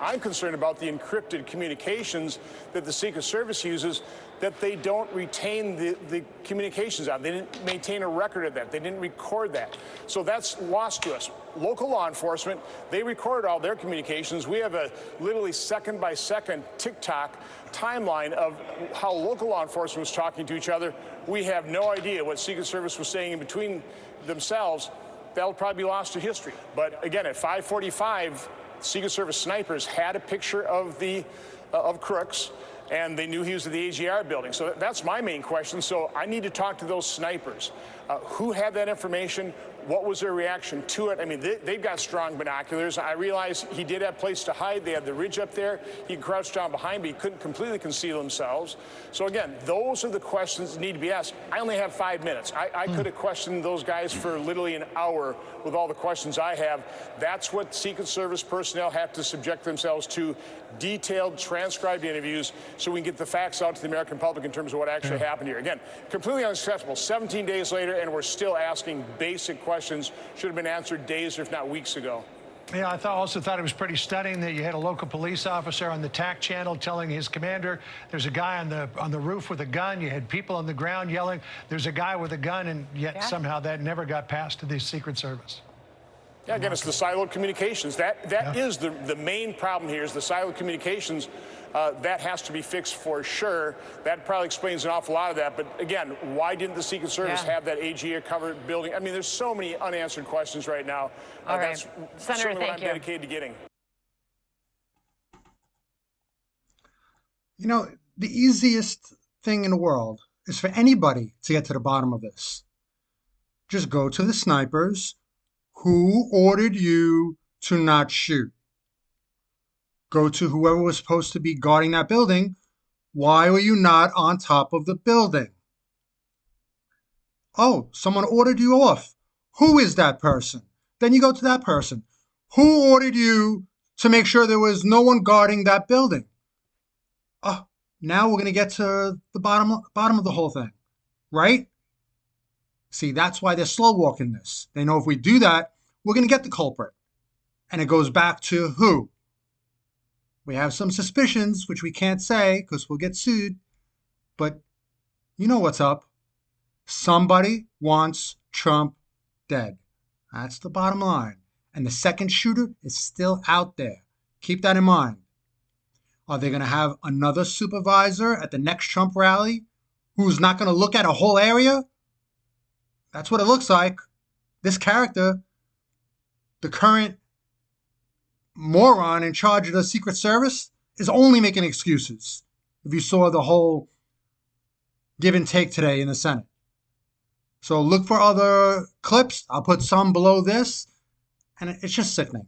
I'm concerned about the encrypted communications that the Secret Service uses, that they don't retain the communications on. They didn't maintain a record of that. They didn't record that. So that's lost to us. Local law enforcement, they record all their communications. We have a literally second-by-second tick-tock timeline of how local law enforcement was talking to each other. We have no idea what Secret Service was saying in between themselves. That'll probably be lost to history. But again, at 5:45, Secret Service snipers had a picture of Crooks, and they knew he was at the AGR building. So that's my main question. So I need to talk to those snipers. Who had that information? What was their reaction to it? I mean, they've got strong binoculars. I realize he did have a place to hide. They had the ridge up there. He crouched down behind, but he couldn't completely conceal themselves. So again, those are the questions that need to be asked. I only have 5 minutes. I could have questioned those guys for literally an hour with all the questions I have. That's what Secret Service personnel have to subject themselves to, detailed, transcribed interviews, so we can get the facts out to the American public in terms of what actually happened here. Again, completely unacceptable. 17 days later, and we're still asking basic questions. Should have been answered days, if not weeks ago. Yeah, I also thought it was pretty stunning that you had a local police officer on the TAC channel telling his commander there's a guy on the roof with a gun. You had people on the ground yelling there's a guy with a gun, and yet somehow that never got past to the Secret Service. Yeah, again, it's the siloed communications. That is the main problem here, is the siloed communications. That has to be fixed for sure. That probably explains an awful lot of that. But again, why didn't the Secret Service have that AGA covered building? I mean, there's so many unanswered questions right now. All right. That's Senator, certainly what I'm thank you. dedicated to getting. You know, the easiest thing in the world is for anybody to get to the bottom of this. Just go to the snipers. Who ordered you to not shoot? Go to whoever was supposed to be guarding that building. Why were you not on top of the building? Oh, someone ordered you off. Who is that person? Then you go to that person. Who ordered you to make sure there was no one guarding that building? Oh, now we're going to get to the bottom of the whole thing, right? See, that's why they're slow walking this. They know if we do that, we're going to get the culprit. And it goes back to who? We have some suspicions, which we can't say because we'll get sued. But you know what's up. Somebody wants Trump dead. That's the bottom line. And the second shooter is still out there. Keep that in mind. Are they going to have another supervisor at the next Trump rally who's not going to look at a whole area? That's what it looks like. This character, the current moron in charge of the Secret Service, is only making excuses. If you saw the whole give and take today in the Senate. So look for other clips. I'll put some below this. And it's just sickening.